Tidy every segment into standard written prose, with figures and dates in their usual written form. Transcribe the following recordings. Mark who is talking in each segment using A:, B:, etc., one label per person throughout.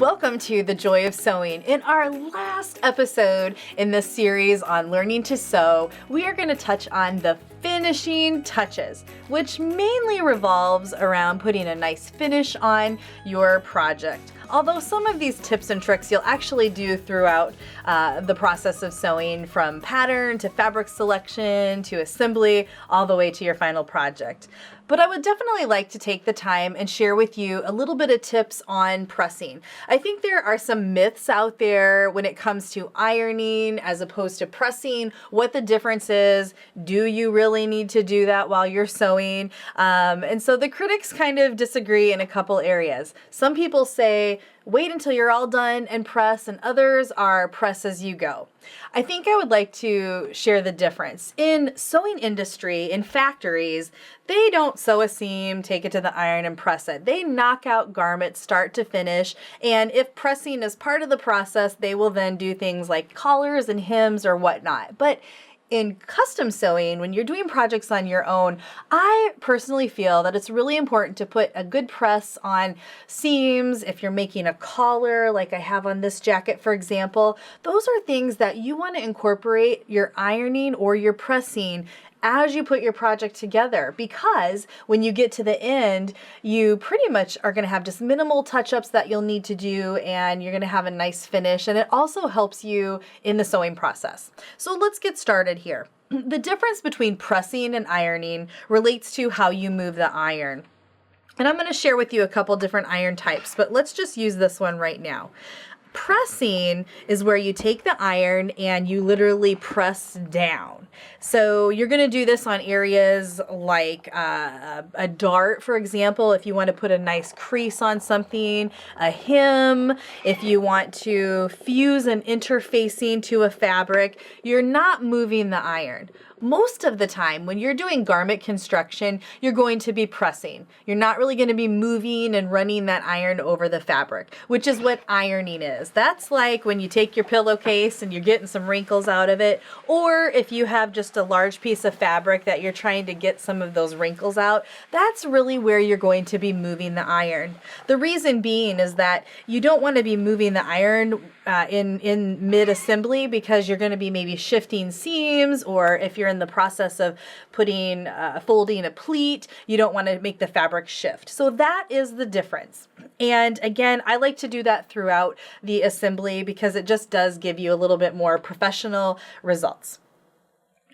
A: Welcome to The Joy of Sewing. In our last episode in this series on learning to sew, we are going to touch on the finishing touches, which mainly revolves around putting a nice finish on your project. Although some of these tips and tricks you'll actually do throughout the process of sewing, from pattern to fabric selection to assembly, all the way to your final project. But I would definitely like to take the time and share with you a little bit of tips on pressing. I think there are some myths out there when it comes to ironing as opposed to pressing, what the difference is. Do you really need to do that while you're sewing? And so the critics kind of disagree in a couple areas. Some people say, wait until you're all done and press, and others are press as you go. I think I would like to share the difference. In sewing industry, in factories, they don't sew a seam, take it to the iron and press it. They knock out garments start to finish, and if pressing is part of the process, they will then do things like collars and hems or whatnot. But in custom sewing, when you're doing projects on your own, I personally feel that it's really important to put a good press on seams. If you're making a collar, like I have on this jacket, for example, those are things that you want to incorporate your ironing or your pressing as you put your project together, because when you get to the end, you pretty much are going to have just minimal touch-ups that you'll need to do, and you're going to have a nice finish, and it also helps you in the sewing process. So let's get started here. The difference between pressing and ironing relates to how you move the iron. And I'm going to share with you a couple different iron types, but let's just use this one right now. Pressing is where you take the iron and you literally press down. So you're going to do this on areas like a dart, for example, if you want to put a nice crease on something, a hem, if you want to fuse an interfacing to a fabric, you're not moving the iron. Most of the time, when you're doing garment construction, you're going to be pressing. You're not really going to be moving and running that iron over the fabric, which is what ironing is. That's like when you take your pillowcase and you're getting some wrinkles out of it, or if you have just a large piece of fabric that you're trying to get some of those wrinkles out, that's really where you're going to be moving the iron. The reason being is that you don't want to be moving the iron in mid-assembly, because you're going to be maybe shifting seams, or if you're in the process of folding a pleat, you don't want to make the fabric shift. So that is the difference. And again, I like to do that throughout the assembly because it just does give you a little bit more professional results.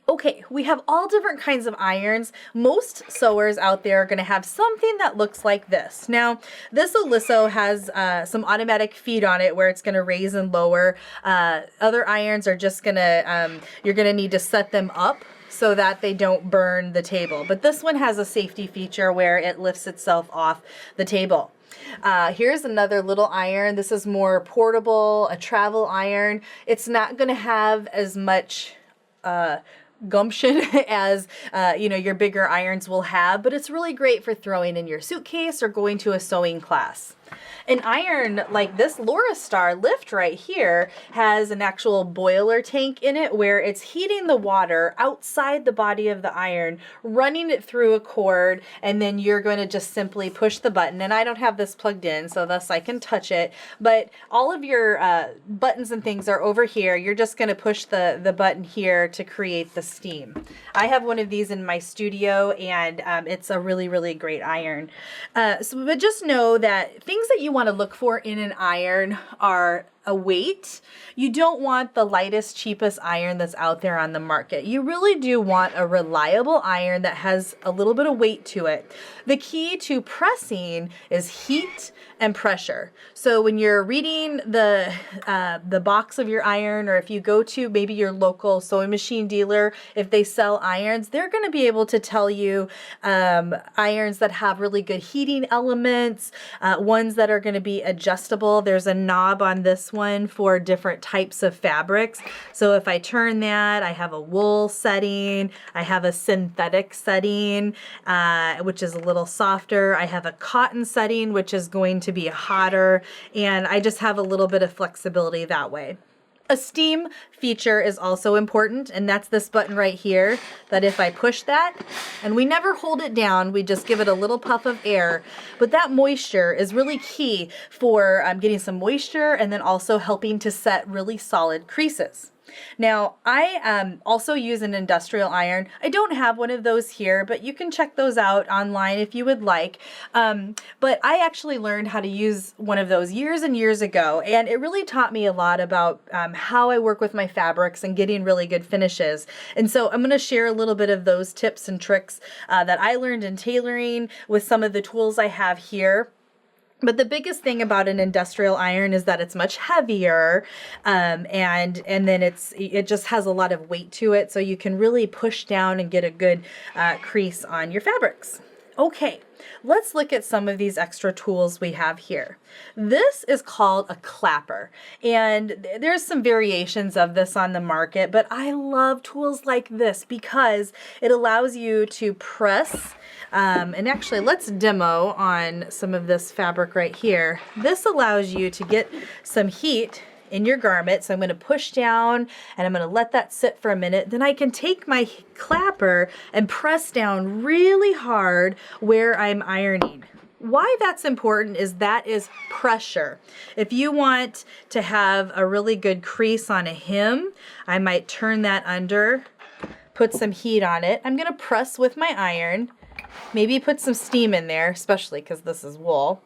A: Okay, we have all different kinds of irons. Most sewers out there are going to have something that looks like this. Now, this Oliso has some automatic feet on it where it's going to raise and lower. Other irons are just going to, you're going to need to set them up so that they don't burn the table. But this one has a safety feature where it lifts itself off the table. Here's another little iron. This is more portable, a travel iron. It's not going to have as much gumption as your bigger irons will have, but it's really great for throwing in your suitcase or going to a sewing class. An iron like this Laura Star Lift right here has an actual boiler tank in it where it's heating the water outside the body of the iron, running it through a cord, and then you're going to just simply push the button. And I don't have this plugged in, so thus I can touch it, but all of your buttons and things are over here. You're just going to push the button here to create the steam. I have one of these in my studio, and it's a really, really great iron. But just know that things that you want to look for in an iron are a weight. You don't want the lightest, cheapest iron that's out there on the market. You really do want a reliable iron that has a little bit of weight to it. The key to pressing is heat and pressure. So when you're reading the box of your iron, or if you go to maybe your local sewing machine dealer, if they sell irons, they're going to be able to tell you irons that have really good heating elements, ones that are going to be adjustable. There's a knob on this one for different types of fabrics. So if I turn that, I have a wool setting, I have a synthetic setting, which is a little softer. I have a cotton setting, which is going to be hotter, and I just have a little bit of flexibility that way. A steam feature is also important, and that's this button right here, that if I push that, and we never hold it down, we just give it a little puff of air, but that moisture is really key for getting some moisture and then also helping to set really solid creases. Now, I also use an industrial iron. I don't have one of those here, but you can check those out online if you would like. But I actually learned how to use one of those years and years ago, and it really taught me a lot about how I work with my fabrics and getting really good finishes. And so I'm going to share a little bit of those tips and tricks that I learned in tailoring with some of the tools I have here. But the biggest thing about an industrial iron is that it's much heavier, and then it just has a lot of weight to it, so you can really push down and get a good crease on your fabrics. Okay, let's look at some of these extra tools we have here. This is called a clapper, and there's some variations of this on the market, but I love tools like this because it allows you to press. And actually, let's demo on some of this fabric right here. This allows you to get some heat in your garment. So I'm going to push down and I'm going to let that sit for a minute. Then I can take my clapper and press down really hard where I'm ironing. Why that's important is that is pressure. If you want to have a really good crease on a hem, I might turn that under, put some heat on it. I'm going to press with my iron. Maybe put some steam in there, especially because this is wool.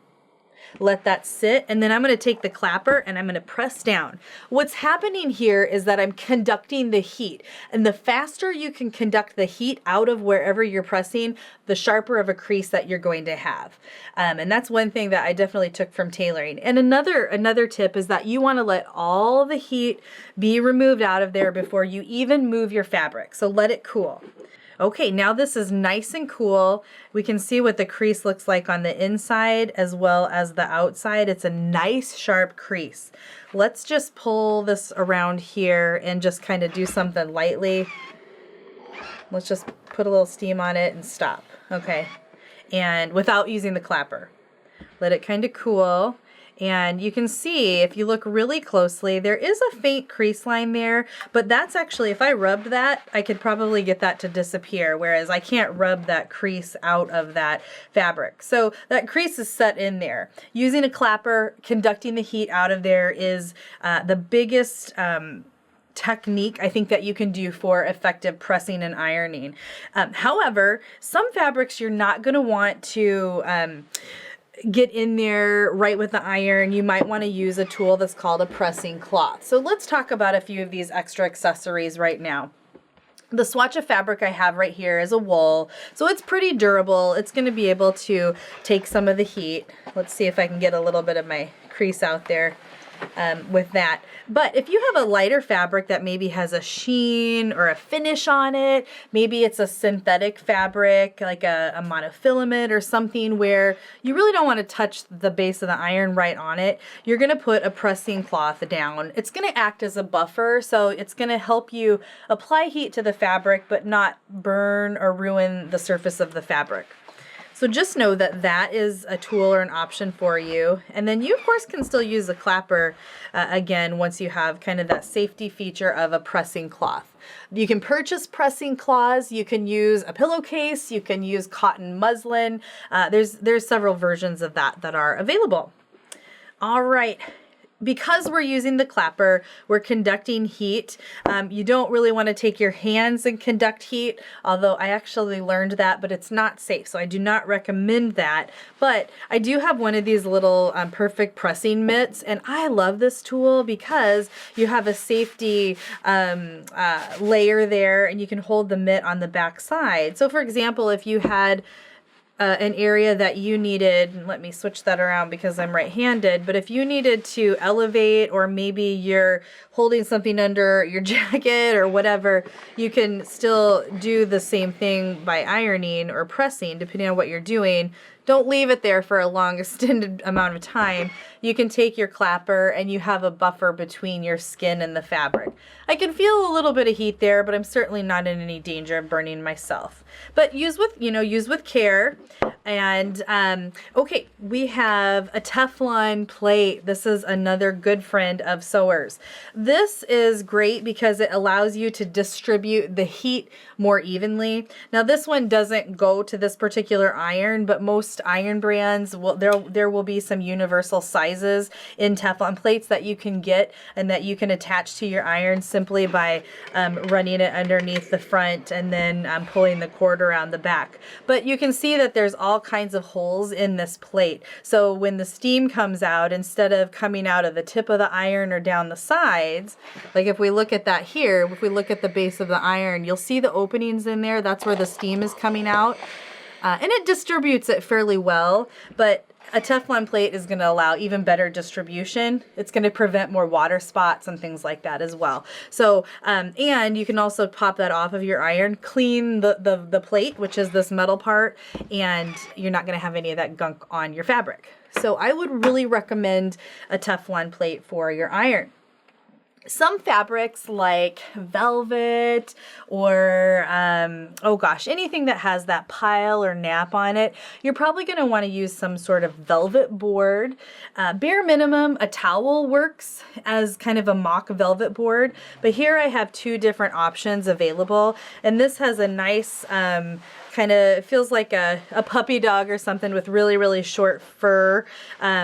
A: Let that sit, and then I'm going to take the clapper and I'm going to press down. What's happening here is that I'm conducting the heat, and the faster you can conduct the heat out of wherever you're pressing, the sharper of a crease that you're going to have. And that's one thing that I definitely took from tailoring. And another tip is that you want to let all the heat be removed out of there before you even move your fabric. So let it cool. Okay, now this is nice and cool. We can see what the crease looks like on the inside as well as the outside. It's a nice sharp crease. Let's just pull this around here and just kind of do something lightly. Let's just put a little steam on it and stop. Okay, and without using the clapper. Let it kind of cool. And you can see, if you look really closely, there is a faint crease line there, but that's actually, if I rubbed that, I could probably get that to disappear, whereas I can't rub that crease out of that fabric. So that crease is set in there. Using a clapper, conducting the heat out of there is the biggest technique I think that you can do for effective pressing and ironing. However, some fabrics you're not going to want to get in there right with the iron. You might want to use a tool that's called a pressing cloth. So let's talk about a few of these extra accessories right now. The swatch of fabric I have right here is a wool, so it's pretty durable. It's going to be able to take some of the heat. Let's see if I can get a little bit of my crease out there with that. But if you have a lighter fabric that maybe has a sheen or a finish on it, maybe it's a synthetic fabric like a monofilament or something where you really don't want to touch the base of the iron right on it, you're going to put a pressing cloth down. It's going to act as a buffer, so it's going to help you apply heat to the fabric but not burn or ruin the surface of the fabric. So just know that that is a tool or an option for you. And then you, of course, can still use a clapper again once you have kind of that safety feature of a pressing cloth. You can purchase pressing cloths. You can use a pillowcase. You can use cotton muslin. There's several versions of that are available. All right. Because we're using the clapper, we're conducting heat. You don't really want to take your hands and conduct heat, although I actually learned that, but it's not safe, so I do not recommend that. But I do have one of these little perfect pressing mitts, and I love this tool because you have a safety layer there, and you can hold the mitt on the back side. So for example, if you had an area that you needed, let me switch that around because I'm right-handed, but if you needed to elevate, or maybe you're holding something under your jacket or whatever, you can still do the same thing by ironing or pressing, depending on what you're doing. don't leave it there for a long extended amount of time. You can take your clapper and you have a buffer between your skin and the fabric. I can feel a little bit of heat there, but I'm certainly not in any danger of burning myself. But use with care. And okay, we have a Teflon plate. This is another good friend of sewers. This is great because it allows you to distribute the heat more evenly. Now this one doesn't go to this particular iron, but most iron brands there will be some universal sizes in Teflon plates that you can get and that you can attach to your iron simply by running it underneath the front and then pulling the cord around the back. But you can see that there's all kinds of holes in this plate. So when the steam comes out, instead of coming out of the tip of the iron or down the sides, like if we look at that here, if we look at the base of the iron, you'll see the openings in there. That's where the steam is coming out. And it distributes it fairly well, but a Teflon plate is going to allow even better distribution. It's going to prevent more water spots and things like that as well. So, and you can also pop that off of your iron, clean the plate, which is this metal part, and you're not going to have any of that gunk on your fabric. So I would really recommend a Teflon plate for your iron. Some fabrics like velvet or, oh gosh, anything that has that pile or nap on it, you're probably going to want to use some sort of velvet board. Bare minimum, a towel works as kind of a mock velvet board, but here I have two different options available, and this has a nice kind of feels like a puppy dog or something with really, really short fur.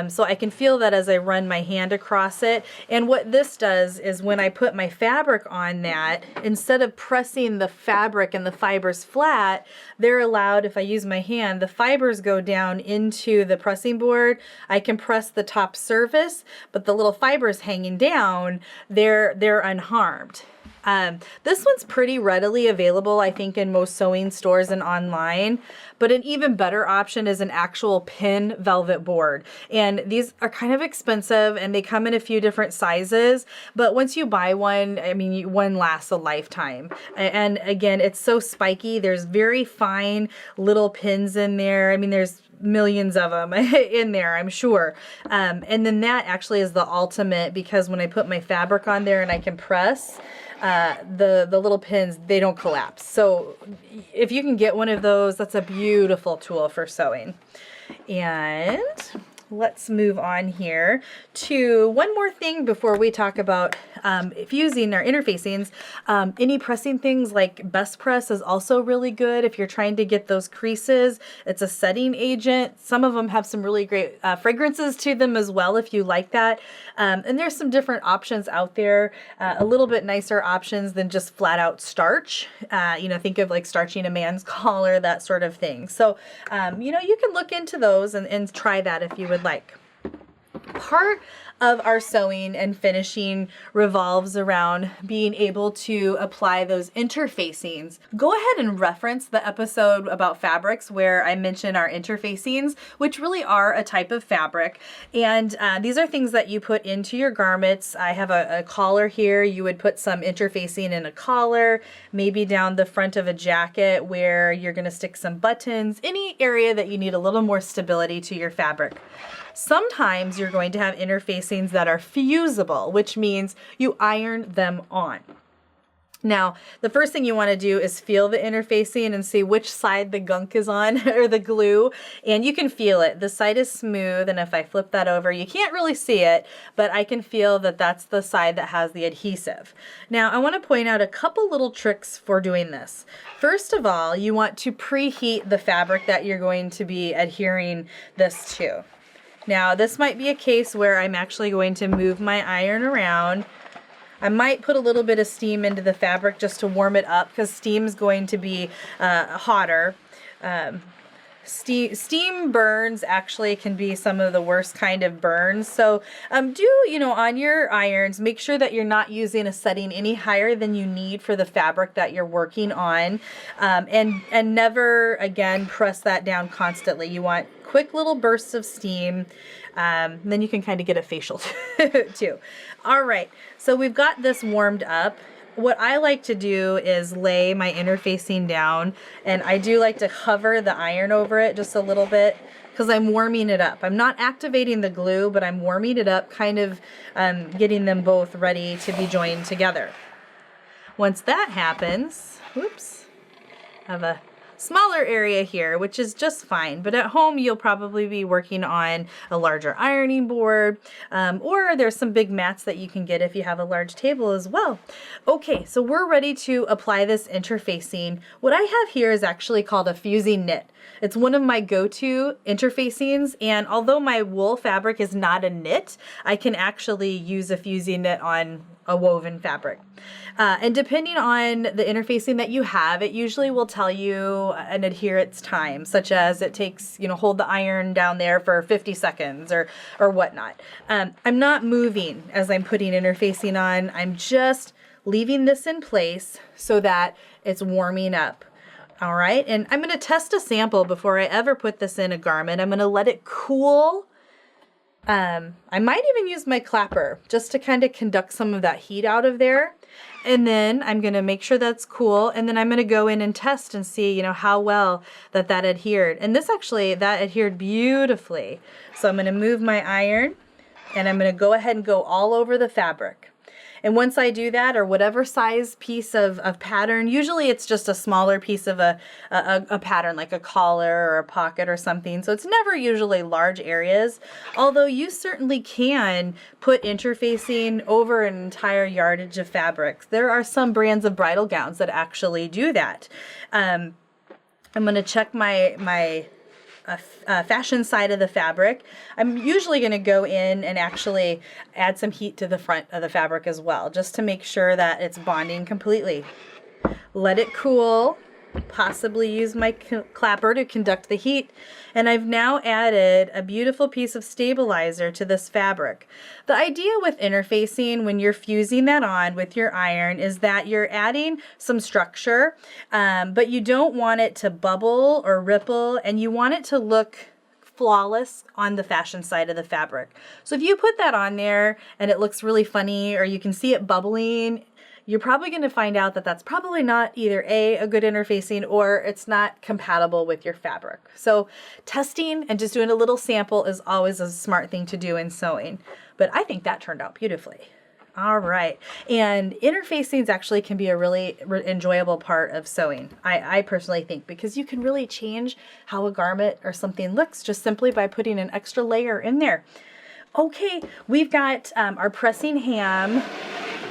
A: So I can feel that as I run my hand across it. And what this does is when I put my fabric on that, instead of pressing the fabric and the fibers flat, they're allowed, if I use my hand, the fibers go down into the pressing board. I can press the top surface, but the little fibers hanging down, they're unharmed. This one's pretty readily available, I think, in most sewing stores and online, but an even better option is an actual pin velvet board. And these are kind of expensive and they come in a few different sizes, but once you buy one, I mean, one lasts a lifetime. And again, it's so spiky. There's very fine little pins in there. I mean, there's millions of them in there, I'm sure. And then that actually is the ultimate, because when I put my fabric on there and I can press, the little pins, they don't collapse. So if you can get one of those, that's a beautiful tool for sewing. And let's move on here to one more thing before we talk about fusing our interfacings. Any pressing things like best press is also really good if you're trying to get those creases. It's a setting agent. Some of them have some really great fragrances to them as well if you like that. And there's some different options out there, a little bit nicer options than just flat out starch. Think of like starching a man's collar, that sort of thing. So, you can look into those and try that if you would like. Part of our sewing and finishing revolves around being able to apply those interfacings. Go ahead and reference the episode about fabrics where I mention our interfacings, which really are a type of fabric. And these are things that you put into your garments. I have a collar here. You would put some interfacing in a collar, maybe down the front of a jacket where you're going to stick some buttons, any area that you need a little more stability to your fabric. Sometimes you're going to have interfacings that are fusible, which means you iron them on. Now, the first thing you want to do is feel the interfacing and see which side the gunk is on, or the glue, and you can feel it. The side is smooth, and if I flip that over, you can't really see it, but I can feel that that's the side that has the adhesive. Now, I want to point out a couple little tricks for doing this. First of all, you want to preheat the fabric that you're going to be adhering this to. Now, this might be a case where I'm actually going to move my iron around. I might put a little bit of steam into the fabric just to warm it up, because steam is going to be hotter. Steam burns actually can be some of the worst kind of burns. So on your irons, make sure that you're not using a setting any higher than you need for the fabric that you're working on. And never, again, press that down constantly. You want quick little bursts of steam. Then you can kind of get a facial too. All right, so we've got this warmed up. What I like to do is lay my interfacing down, and I do like to hover the iron over it just a little bit because I'm warming it up. I'm not activating the glue, but I'm warming it up, kind of getting them both ready to be joined together. Once that happens, whoops, I have a smaller area here, which is just fine, but at home you'll probably be working on a larger ironing board, or there's some big mats that you can get if you have a large table as well. Okay, so we're ready to apply this interfacing. What I have here is actually called a fusing knit. It's one of my go-to interfacings, and although my wool fabric is not a knit, I can actually use a fusing knit on a woven fabric. And depending on the interfacing that you have, it usually will tell you an adherence time, such as it takes, hold the iron down there for 50 seconds or whatnot. I'm not moving as I'm putting interfacing on. I'm just leaving this in place so that it's warming up. All right, and I'm going to test a sample before I ever put this in a garment. I'm going to let it cool. I might even use my clapper just to kind of conduct some of that heat out of there. And then I'm going to make sure that's cool. And then I'm going to go in and test and see, how well that adhered. And this actually, that adhered beautifully. So I'm going to move my iron and I'm going to go ahead and go all over the fabric. And once I do that, or whatever size piece of pattern, usually it's just a smaller piece of a pattern, like a collar or a pocket or something. So it's never usually large areas, although you certainly can put interfacing over an entire yardage of fabrics. There are some brands of bridal gowns that actually do that. I'm going to check my fashion side of the fabric. I'm usually going to go in and actually add some heat to the front of the fabric as well, just to make sure that it's bonding completely. Let it cool, possibly use my clapper to conduct the heat, and I've now added a beautiful piece of stabilizer to this fabric. The idea with interfacing when you're fusing that on with your iron is that you're adding some structure, but you don't want it to bubble or ripple, and you want it to look flawless on the fashion side of the fabric. So if you put that on there and it looks really funny, or you can see it bubbling, you're probably going to find out that that's probably not either a good interfacing, or it's not compatible with your fabric. So testing and just doing a little sample is always a smart thing to do in sewing. But I think that turned out beautifully. All right. And interfacings actually can be a really enjoyable part of sewing, I personally think, because you can really change how a garment or something looks just simply by putting an extra layer in there. Okay, we've got our pressing ham,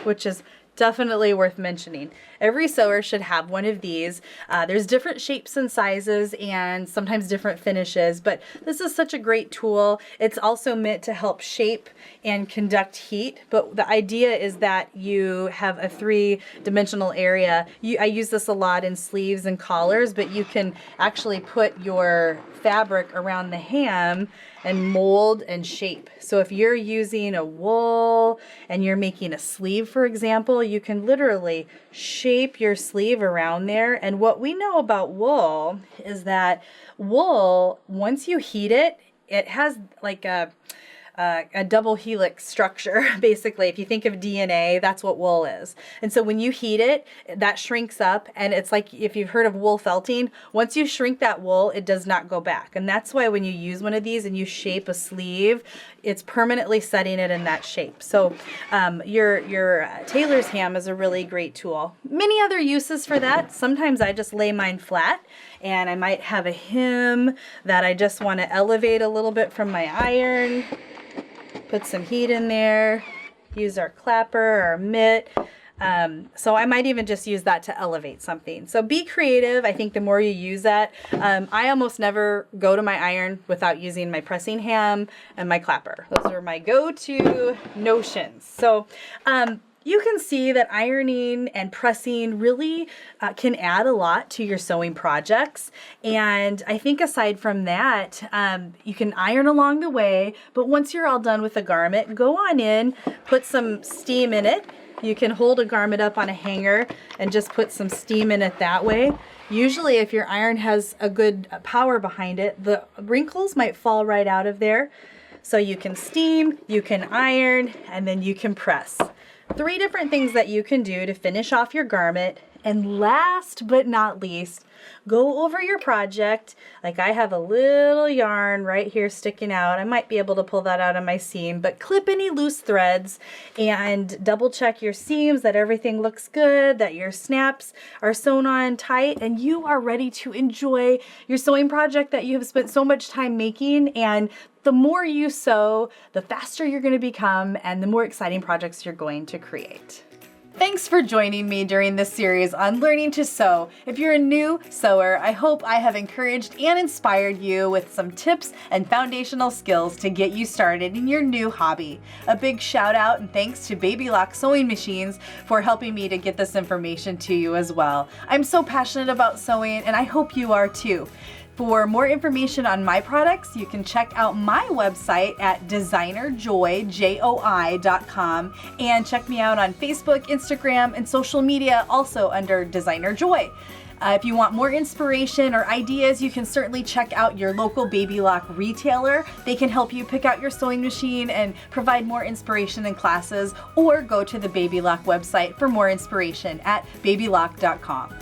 A: which is definitely worth mentioning. Every sewer should have one of these. There's different shapes and sizes and sometimes different finishes, but this is such a great tool. It's also meant to help shape and conduct heat, but the idea is that you have a three-dimensional area. I use this a lot in sleeves and collars, but you can actually put your fabric around the ham and mold and shape. So if you're using a wool and you're making a sleeve, for example, you can literally shape your sleeve around there. And what we know about wool is that wool, once you heat it, it has like a double helix structure, basically. If you think of DNA, that's what wool is. And so when you heat it, that shrinks up, and it's like, if you've heard of wool felting, once you shrink that wool, it does not go back. And that's why when you use one of these and you shape a sleeve, it's permanently setting it in that shape. So your tailor's ham is a really great tool. Many other uses for that. Sometimes I just lay mine flat, and I might have a hem that I just want to elevate a little bit from my iron. Put some heat in there, use our clapper or our mitt. So I might even just use that to elevate something. So be creative. I think the more you use that, I almost never go to my iron without using my pressing ham and my clapper. Those are my go-to notions. So you can see that ironing and pressing really can add a lot to your sewing projects. And I think aside from that, you can iron along the way, but once you're all done with the garment, go on in, put some steam in it. You can hold a garment up on a hanger and just put some steam in it that way. Usually if your iron has a good power behind it, the wrinkles might fall right out of there. So you can steam, you can iron, and then you can press. 3 different things that you can do to finish off your garment And last but not least, go over your project. Like I have a little yarn right here sticking out. I might be able to pull that out of my seam, but clip any loose threads and double check your seams that everything looks good, that your snaps are sewn on tight, and you are ready to enjoy your sewing project that you have spent so much time making. And the more you sew, the faster you're going to become and the more exciting projects you're going to create. Thanks for joining me during this series on learning to sew. If you're a new sewer, I hope I have encouraged and inspired you with some tips and foundational skills to get you started in your new hobby. A big shout out and thanks to Baby Lock Sewing Machines for helping me to get this information to you as well. I'm so passionate about sewing and I hope you are too. For more information on my products, you can check out my website at designerjoi.com and check me out on Facebook, Instagram, and social media also under Designer Joi. If you want more inspiration or ideas, you can certainly check out your local Baby Lock retailer. They can help you pick out your sewing machine and provide more inspiration in classes, or go to the Baby Lock website for more inspiration at babylock.com.